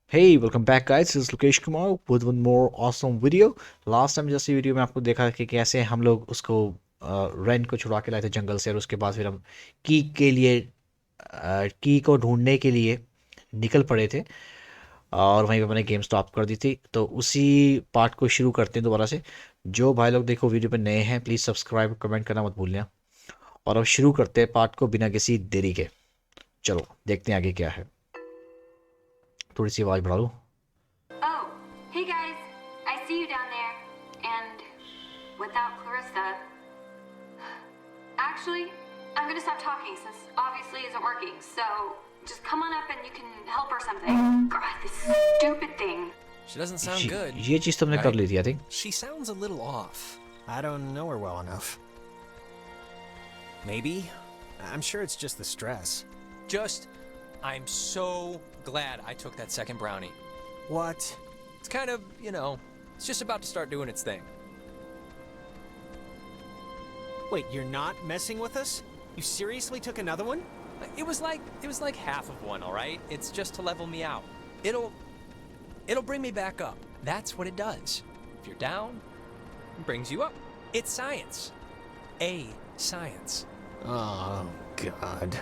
Hey, welcome back guys. This is Lokesh Kumar with one more awesome video. Last time जैसे video में आपको देखा कि कैसे हम लोग उसको रेन को छुड़ा के लाए थे जंगल से और उसके बाद फिर हम की के लिए की को ढूंढने के लिए निकल पड़े थे और वहीं पे मैंने गेम स्टॉप कर दी थी। तो उसी पार्ट को शुरू करते हैं दोबारा से। जो भाई लोग देखो वीडियो पे नए हैं प्लीज़ सब्सक्राइब कमेंट करना मत भूलना। और अब शुरू करते हैं पार्ट को बिना किसी देरी के। चलो देखते हैं आगे क्या है। थोड़ी सी आवाज़ बढ़ा लूँ। Oh, hey guys, I see you down there. And without Clarissa. Actually, I'm gonna stop talking since obviously isn't working. So just come on up and you can help or something. God, this stupid thing. She doesn't sound good. ये चीज़ तुमने कर ली थी, I think. She sounds a little off. I don't know her well enough. Maybe? I'm sure it's just the stress. I'm so glad I took that second brownie. What? It's kind of, it's just about to start doing its thing. Wait, you're not messing with us? You seriously took another one? It was like half of one, all right? It's just to level me out. It'll bring me back up. That's what it does. If you're down, it brings you up. It's science. A science. Oh, God.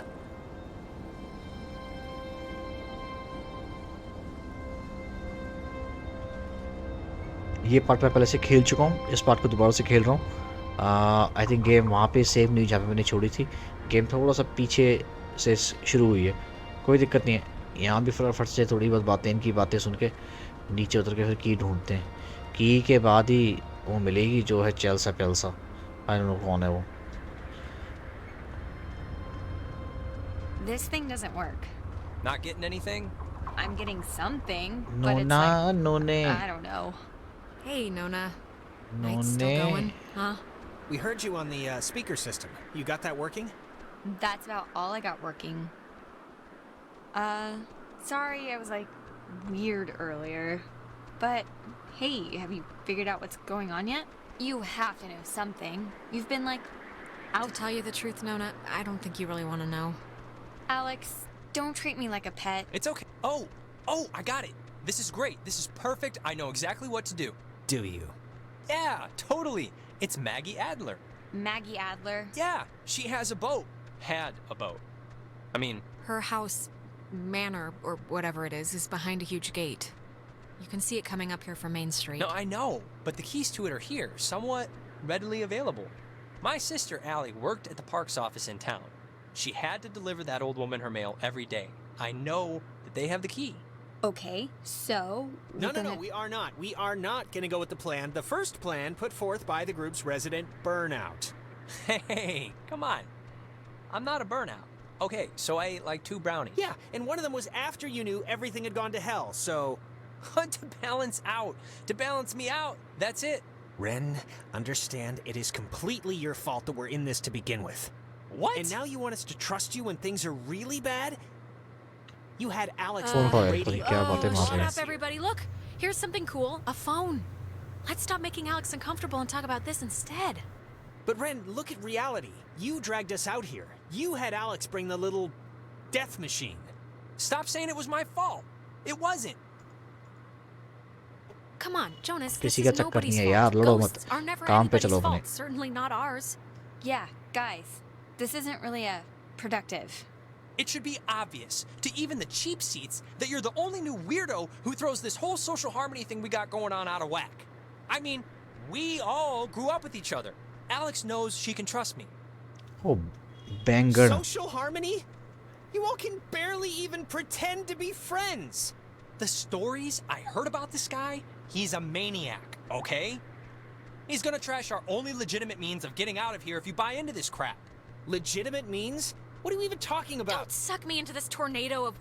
ये part मैं पहले से खेल चुका हूँ, इस part को दोबारा से खेल रहा हूँ। आई थिंक गेम वहाँ पे सेव नहीं जहाँ पे मैंने छोड़ी थी। गेम थोड़ा सा पीछे से शुरू हुई है, कोई दिक्कत नहीं है। यहाँ भी फटाफट से थोड़ी बहुत बातें इनकी बातें सुन के नीचे उतर के फिर की ढूंढते हैं। की के बाद ही वो मिलेगी जो है चेल्सा पेल्सा। आई डोंट नो कौन है वो। This thing doesn't work. Not getting anything? I'm getting something, but it's Nona like, none I don't know. Hey, Nona. Night's still none going, huh? We heard you on the speaker system. You got that working? That's about all I got working. Sorry I was like weird earlier. But hey, have you figured out what's going on yet? You have to know something. You've been like To tell you the truth, Nona, I don't think you really want to know. Alex, don't treat me like a pet. It's okay. Oh, I got it. This is great. This is perfect. I know exactly what to do. Do you? Yeah, totally. It's Maggie Adler. Maggie Adler. Yeah, she has a boat. Had a boat. I mean, Her house, manor, or whatever it is behind a huge gate. You can see it coming up here from Main Street. no, I know, but the keys to it are here, somewhat readily available. My sister Allie worked at the parks office in town. She had to deliver that old woman her mail every day. I know that they have the key. Okay, so No, we are not. We are not going to go with the plan. The first plan put forth by the group's resident Burnout. Hey, come on. I'm not a burnout. Okay, so I ate like 2 brownies. Yeah, and one of them was after you knew everything had gone to hell, so... To balance out. To balance me out. That's it. Ren, understand it is completely your fault that we're in this to begin with. What? And now you want us to trust you when things are really bad? You had Alex कौन on था the ये? radio. क्या बातें मार Shut रहे up, everybody. Look, here's something cool. A phone. Let's stop making Alex uncomfortable and talk about this instead. But Ren, look at reality. You dragged us out here. You had Alex bring the little death machine. Stop saying it was my fault. It wasn't. Come on, Jonas, this किसी का is चक्कर nobody's नहीं है यार, fault. लड़ो मत। Ghosts are never काम पे anybody's चलो अपने। fault. Certainly not ours. yeah, guys, this isn't really productive. It should be obvious to even the cheap seats that you're the only new weirdo who throws this whole social harmony thing we got going on out of whack. I mean, we all grew up with each other. Alex knows she can trust me. Oh banger. Social harmony? You all can barely even pretend to be friends. The stories I heard about this guy, he's a maniac, okay? He's gonna trash our only legitimate means of getting out of here if you buy into this crap. Legitimate means? What are you even talking about? Don't suck me into this tornado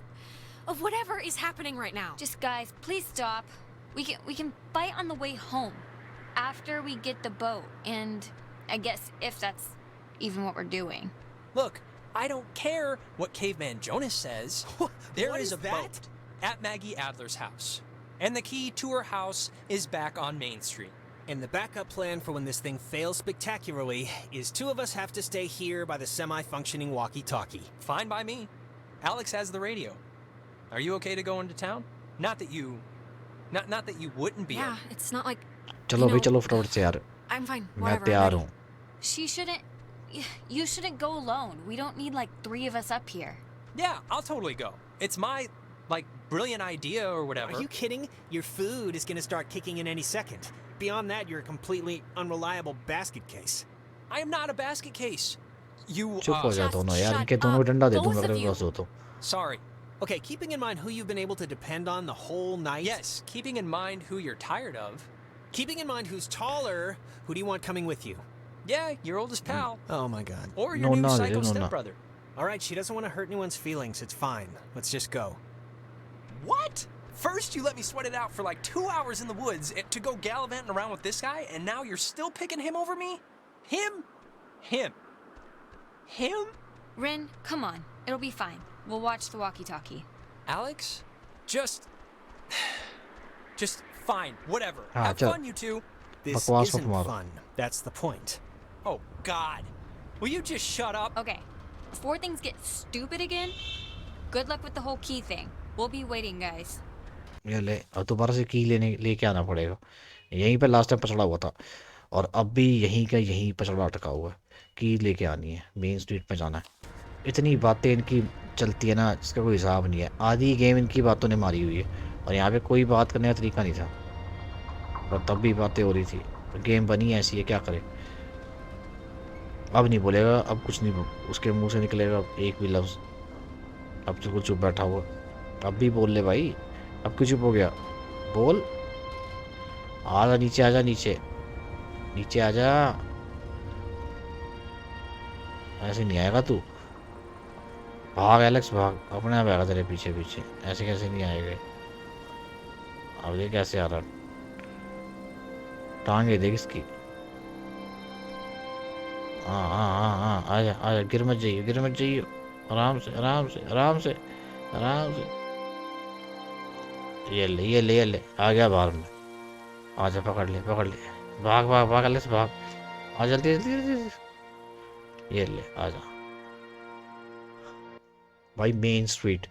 of whatever is happening right now. Just guys, please stop. We can fight on the way home after we get the boat, and I guess if that's even what we're doing. Look, I don't care what Caveman Jonas says. There What is is a that? boat at Maggie Adler's house. And the key to her house is back on Main Street. And the backup plan for when this thing fails spectacularly is 2 of us have to stay here by the semi-functioning walkie-talkie. Fine by me. Alex has the radio. Are you okay to go into town? Not that you, not that you wouldn't be. Yeah, it's not like. चलो भाई चलो फटाफट से यार, I'm fine. मैं Whatever. I'm तैयार ready. हूँ. She shouldn't. You shouldn't go alone. We don't need like 3 of us up here. Yeah, I'll totally go. It's my, like, brilliant idea or whatever. Are you kidding? Your food is gonna start kicking in any second. Beyond that, you're a completely unreliable basket case. I am not a basket case. You, चुप हो जा Just दोनों यार, shut इनके दोनों को up, डंडा दे both दूंगा of अगर you. बस हो तो. Sorry. Okay, keeping in mind who you've been able to depend on the whole night. Yes, keeping in mind who you're tired of. Keeping in mind who's taller, who do you want coming with you? Yeah, your oldest pal. Oh my god. Or your No, new no, psycho no, no. stepbrother. Alright, she doesn't want to hurt anyone's feelings. It's fine. Let's just go. What? First you let me sweat it out for like 2 hours in the woods to go gallivanting around with this guy, and now you're still picking him over me? Him? Him? Him? Rin, come on. It'll be fine. We'll watch the walkie-talkie. Alex? Just fine. Whatever. हाँ, Have चल. fun, you two. This बकवास मत isn't मारो. fun. That's the point. Oh, God. Will you just shut up? Okay. Before things get stupid again, good luck with the whole key thing. We'll be waiting, guys. ये ले, और दोबारा से की लेके आना पड़ेगा. यहीं पे लास्ट टाइम पछड़ा हुआ था और अब भी यहीं का यहीं पछड़ा अटका हुआ है. की लेके आनी है, मेन स्ट्रीट पे जाना है. इतनी बातें इनकी चलती है ना, जिसका कोई हिसाब नहीं है. आधी गेम इनकी बातों ने मारी हुई है और यहाँ पे कोई बात करने का तरीका नहीं था, और तब भी बातें हो रही थी. गेम बनी ऐसी है, क्या करे. अब नहीं बोलेगा, अब कुछ नहीं उसके मुंह से निकलेगा एक भी लफ्ज़. अब तो कुछ चुप बैठा हुआ. अब भी बोल ले भाई, अब क्यों चुप हो गया. बोल, आजा नीचे, आजा नीचे, नीचे आजा. ऐसे नहीं आएगा तू. भाग एलेक्स भाग, अपने आप आएगा तेरे पीछे पीछे. ऐसे कैसे नहीं आएगा. अब ये कैसे आ रहा. टांगे देख इसकी. हाँ हाँ हाँ हाँ, आजा आजा, गिर मत जाइए, गिर मत जाइए. आराम से आराम से आराम से आराम से. ये ले ये ले ये ले, आ गया बाहर में. आजा, पकड़ ले पकड़ ले. भाग भाग भाग एलेक्स भाग. आ जल्दी जल्दी जल्दी. ये ले आजा भाई. मेन स्ट्रीट,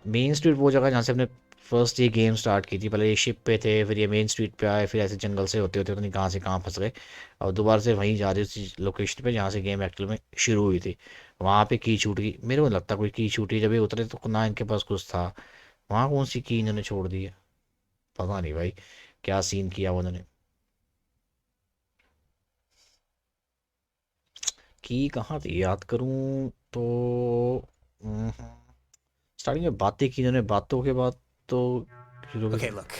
मेन स्ट्रीट वो जगह जहाँ से हमने फर्स्ट ये गेम स्टार्ट की थी. पहले ये शिप पे थे, फिर ये मेन स्ट्रीट पे आए, फिर ऐसे जंगल से होते होते पता नहीं कहाँ से कहाँ फंस गए, और दोबारा से वहीं जा रहे उसी लोकेशन पे जहाँ से गेम एक्चुअल में शुरू हुई थी. वहाँ पे की छूट गई. मेरे को नहीं लगता कोई की छूटी. जब ये उतरे तो ना इनके पास कुछ था. वहाँ कौन सी की इन्होंने छोड़ दी है, पता नहीं भाई क्या सीन किया उन्होंने. की कहाँ थी, याद करूँ तो. स्टार्टिंग में बातें की इन्होंने, बातों के बाद तो Okay, look.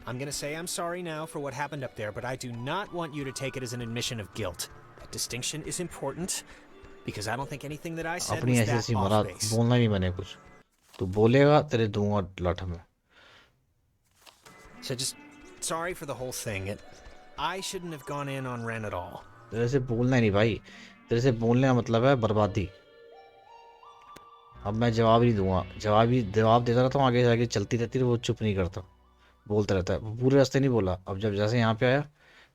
I'm gonna say I'm sorry now for what happened up there, but I do not want you to take it as an admission of guilt. That distinction is important because I don't think anything that I said अपनी was ऐसी that ऐसी off मरा base. बोलना नहीं मैंने कुछ. तू बोलेगा तेरे दूंगा लठ में. So just sorry for the whole thing. I shouldn't have gone in on Ren at all. तेरे से बोलना ही नहीं भाई. तेरे से बोलने का मतलब है बर्बादी. अब मैं जवाब नहीं दूंगा. जवाब देता रहता हूँ, आगे जाके चलती रहती है, वो चुप नहीं करता, बोलता रहता है. वो पूरे रास्ते नहीं बोला. अब जब जैसे यहाँ पे आया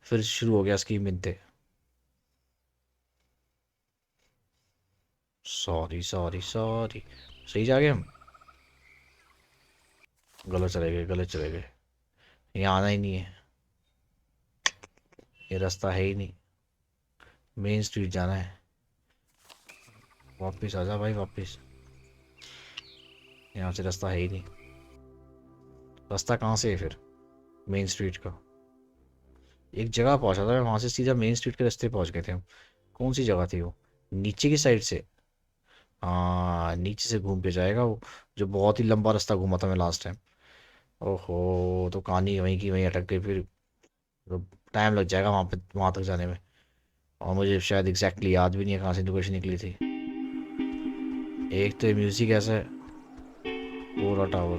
फिर शुरू हो गया इसकी मिन्नतें. Sorry sorry sorry. सही जा गए हम. गलत चले गए, गलत चले गए. यहाँ आना ही नहीं है, ये रास्ता है ही नहीं. मेन स्ट्रीट जाना है. वापस आजा भाई वापस. यहाँ से रास्ता है ही नहीं. रास्ता कहाँ से है फिर मेन स्ट्रीट का. एक जगह पहुँचा था मैं, वहाँ से सीधा मेन स्ट्रीट के रास्ते पहुँच गए थे हम. कौन सी जगह थी वो, नीचे की साइड से. हाँ, नीचे से घूम के जाएगा वो, जो बहुत ही लंबा रास्ता घूमा था मैं लास्ट टाइम. ओहो, तो कहानी वहीं की वहीं अटक गई. फिर तो टाइम लग जाएगा वहाँ पे, वहाँ तक जाने में. और मुझे शायद एग्जैक्टली याद भी नहीं है कहाँ से लोकेशन निकली थी. एक तो म्यूज़िक ऐसा है, पूरा टावर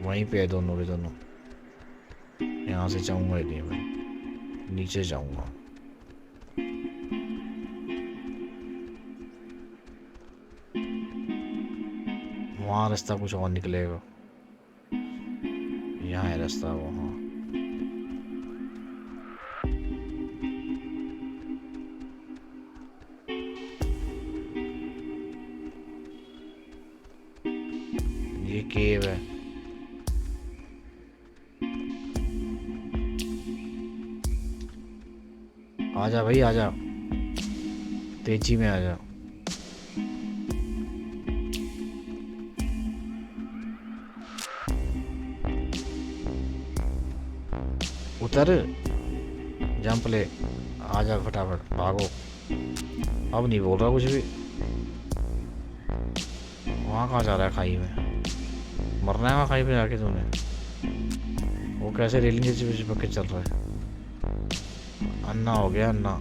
वहीं पे है, दोनों के दोनों. यहाँ से जाऊँगा ही नहीं मैं, नीचे जाऊँगा. वहाँ रास्ता कुछ और निकलेगा. यहाँ है रास्ता वहाँ. ये केव है. आजा भाई आजा, तेजी में आजा। उतर, जंप ले, आजा फटाफट भागो। अब नहीं बोल रहा कुछ भी। वहाँ कहाँ जा रहा है? खाई में मरना है वहाँ खाई पे जाके तूने। वो कैसे रेलिंग के चिपक के चल रहा है। अन्ना हो गया अन्ना।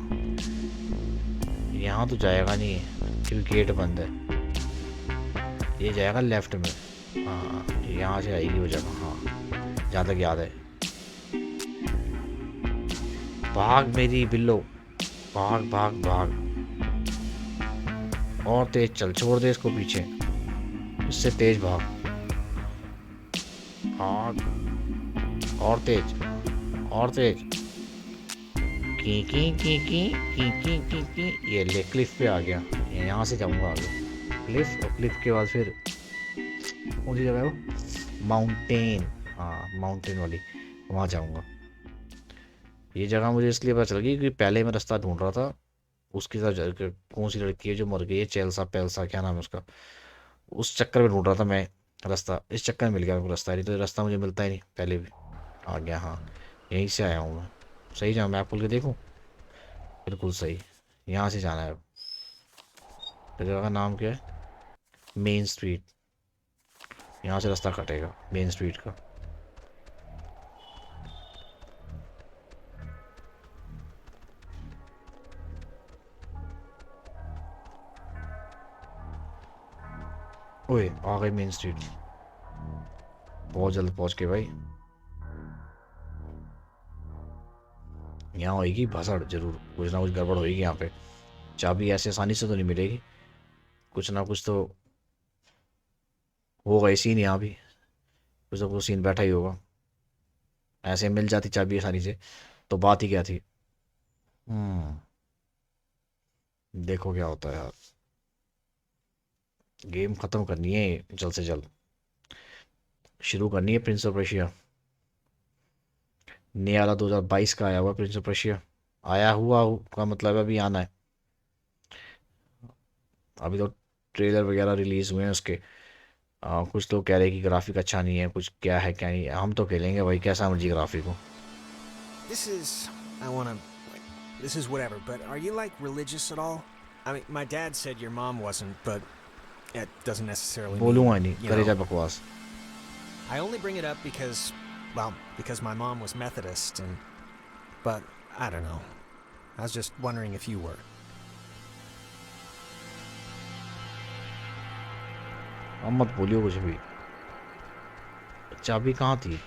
यहाँ तो जाएगा नहीं क्योंकि गेट बंद है। ये जाएगा लेफ्ट में। हाँ यहाँ से आएगी वो जगह। हाँ जहाँ तक याद है। भाग मेरी बिल्लो, भाग भाग भाग। और तेज चल, छोड़ दे इसको पीछे, इससे तेज भाग। भाग और तेज, और तेज। की की की की की की की की। ये ले क्लिफ पे आ गया। यहाँ से जाऊंगा आगे। क्लिफ, और क्लिफ के बाद फिर कौन सी जगह है वो? माउंटेन। हाँ माउंटेन वाली, वहाँ जाऊंगा। ये जगह मुझे इसलिए पता चल गई क्योंकि पहले मैं रास्ता ढूंढ रहा था उसकी तरफ जाकर। कौन सी लड़की है जो मर गई है, चेल्सा पेल्सा क्या नाम है उसका, उस चक्कर में ढूंढ रहा था मैं रास्ता। इस चक्कर में मिल गया मेरे को रास्ता, नहीं तो रास्ता मुझे मिलता ही नहीं पहले भी। आ गया हाँ, यहीं से आया हूँ मैं। सही जाऊँ, मैप खोल के देखूँ? बिल्कुल सही, यहाँ से जाना है अब। तो जगह का नाम क्या है? Main street. यहाँ से रास्ता कटेगा मेन स्ट्रीट का। ओए आ गई मेन स्ट्रीट। बहुत जल्द पहुँच के भाई। यहाँ होगी भसड़ जरूर, कुछ ना कुछ गड़बड़ होगी यहाँ पे। चाबी ऐसे आसानी से तो नहीं मिलेगी, कुछ ना कुछ तो होगा। इसी नहीं यहाँ भी कुछ ना कुछ सीन बैठा ही होगा। ऐसे मिल जाती चाबी आसानी से तो बात ही क्या थी। देखो क्या होता है यार। गेम ख़त्म करनी है जल्द से जल्द, शुरू करनी है प्रिंस ऑफ रशिया। नया वाला 2022 का आया हुआ प्रिंस ऑफ रशिया। आया हुआ का मतलब है अभी आना है। अभी तो ट्रेलर वगैरह रिलीज़ हुए हैं उसके। कुछ लोग कह रहे हैं कि ग्राफिक अच्छा नहीं है, कुछ क्या है क्या नहीं है। हम तो खेलेंगे भाई कैसा मर्जी ग्राफिक हो। This is. I wanna. This is whatever, but are you like religious at all? I mean, my dad said your mom wasn't, but it doesn't necessarily mean. बोलूँगा नहीं, You करे जा know. बकवास। I only bring it up because, well, because my mom was Methodist, and. But, I don't know. I was just wondering if you were. अब मत बोलियो कुछ भी। चाबी कहाँ थी?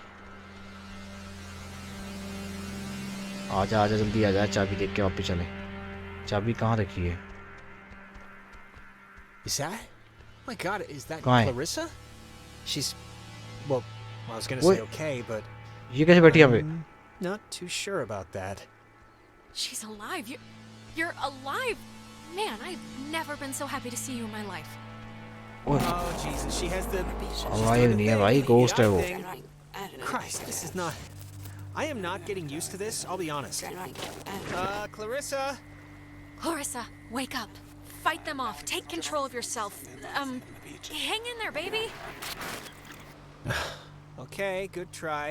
आजा आजा जल्दी आजा, चाबी देख के वापस चले। चाबी कहाँ रखी है? Is that? Oh my god, is that कहाँ है? Clarissa? She's. Well, I was gonna What? say okay, but. ये कैसे बैठी यहाँ पे? I'm not too sure about that. She's alive. You're alive. Man, I've never been so happy to see you in my life. ओए, Oh, Jesus, she has the. she's alive doing the नहीं है thing, भाई, the ghost है eye वो। thing. Christ, this is not. I am not getting used to this, I'll be honest. Clarissa? Clarissa, wake up. Fight them off. Take control of yourself. Hang in there, baby. Okay, good try.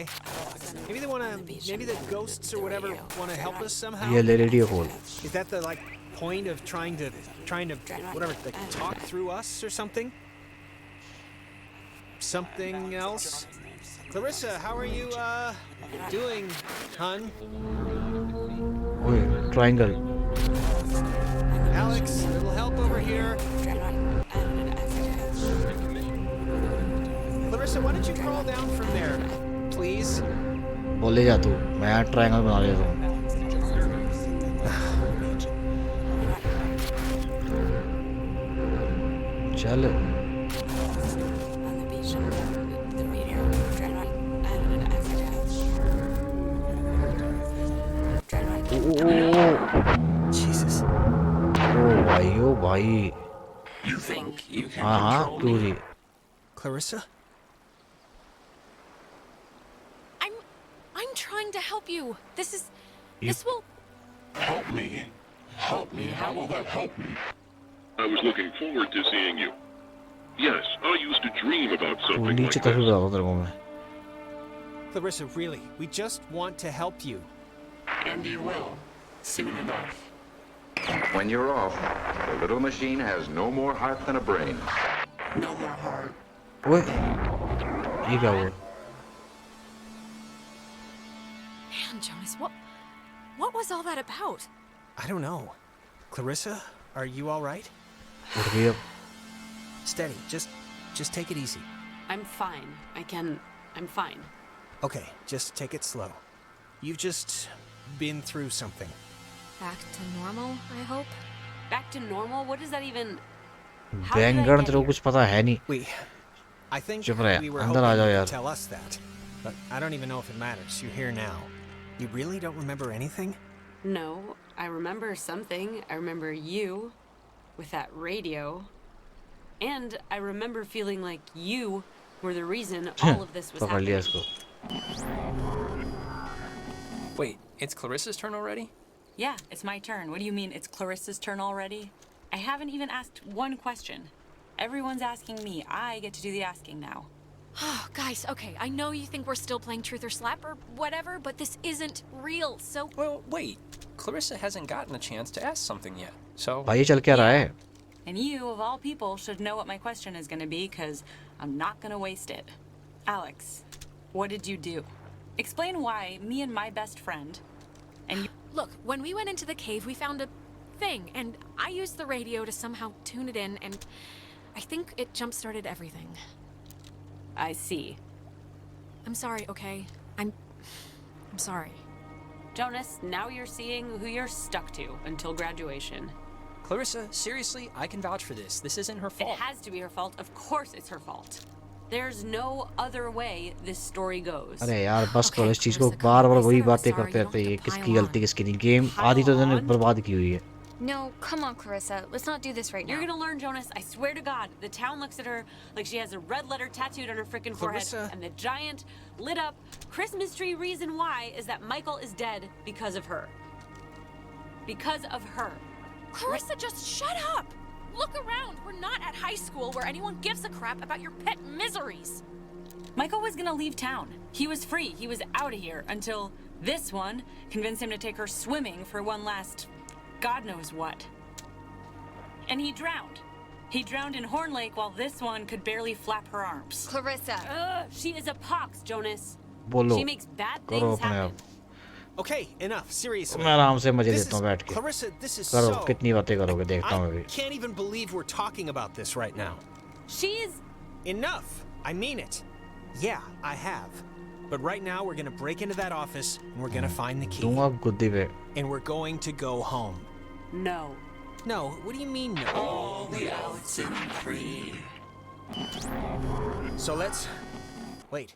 Maybe they wanna. Maybe the ghosts or whatever wanna help us somehow? ये ले radio खोल। Is that the, like, point of trying to. Whatever, like, talk through us or something? Something else? Clarissa, how are you, doing, hun? ओए triangle. Alex, a little help over here. Clarissa, why don't you crawl down from there, please? बोले जा तू, मैं यहाँ triangle बना लेता हूँ। चल Jesus. ओ भाई ओ भाई। हाँ हाँ क्यों जी। Clarissa? I'm trying to help you. You- This will Help me. Help me. How will that help me? I was looking forward to seeing you. Yes, I used to dream about वो something like नीचे तक this. उड़ा तेरे को मैं Clarissa, really, we just want to help you. And you will. Soon enough. When you're off, the little machine has no more heart than a brain. No more heart. ओए ये क्या हुआ Man, Jonas, what was all that about? I don't know. Clarissa, are you all right? उठ गई अब Steady. Just take it easy. I'm fine. I'm fine. Okay, just take it slow. You've just been through something. Back to normal, I hope. Back to normal? What does that even... How did I बैंगन get तेरे को here? कुछ पता है नहीं I think चुप रहे, we were अंदर hoping आ जाओ you यार। could tell us that. But I don't even know if it matters. You're here now. You really don't remember anything? No, I remember something. I remember you with that radio. And I remember feeling like you were the reason all of this was पकड़ लिया happening. इसको Wait, it's Clarissa's turn already? Yeah, it's my turn. What do you mean it's Clarissa's turn already? I haven't even asked one question. Everyone's asking me. I get to do the asking now. Oh, guys, okay, I know you think we're still playing Truth or Slap or whatever, but this isn't real, so... Well, wait. Clarissa hasn't gotten a chance to ask something yet. So, भाई ये चल क्या रहा है And you, of all people, should know what my question is going to be, because I'm not going to waste it. Alex, what did you do? Explain why me and my best friend and you... Look, when we went into the cave, we found a thing, and I used the radio to somehow tune it in, and I think it jump-started everything. I see. I'm sorry, okay? I'm sorry. Jonas, now you're seeing who you're stuck to until graduation. Clarissa, seriously, I can vouch for this. This isn't her It fault. has to be her fault. Of course it's her fault. There's no other way this story goes. अरे यार बस Okay, करो इस चीज को Clarissa, bar come bar on. I वही said I was बातें sorry. करते You रहते don't हैं have to किसकी pile गलती on. किसकी नहीं गेम Pile आधी तो इन्होंने on? बर्बाद की हुई है No, come on, Clarissa. Let's not do this right You're now. gonna learn, Jonas. I swear to God. The town looks at her like she has a red letter tattooed on her frickin' forehead. Clarissa. And the giant, lit up Christmas tree reason why is that Michael is dead because of her. Because of her. Clarissa, just shut up! Look around. We're not at high school where anyone gives a crap about your pet miseries. Michael was gonna leave town. He was free. He was out of here until this one convinced him to take her swimming for one last God knows what. And he drowned. He drowned in Horn Lake while this one could barely flap her arms. Clarissa. She is a pox, Jonas. बोलो She makes bad करो things अपने happen. आप Okay, enough. Seriously. मैं आराम से मजे This लेता हूँ बैठ के Clarissa, this is करो so... कितनी बातें करोगे देखता हूँ I अभी can't even believe we're talking about this right now. She's... Enough. I mean it. Yeah, I have. But right now we're gonna break into that office and we're gonna find the key. दूंगा गुद्दी पे And we're going to go home. No. No, what do you mean no? All the OXENFREE. So let's... Wait,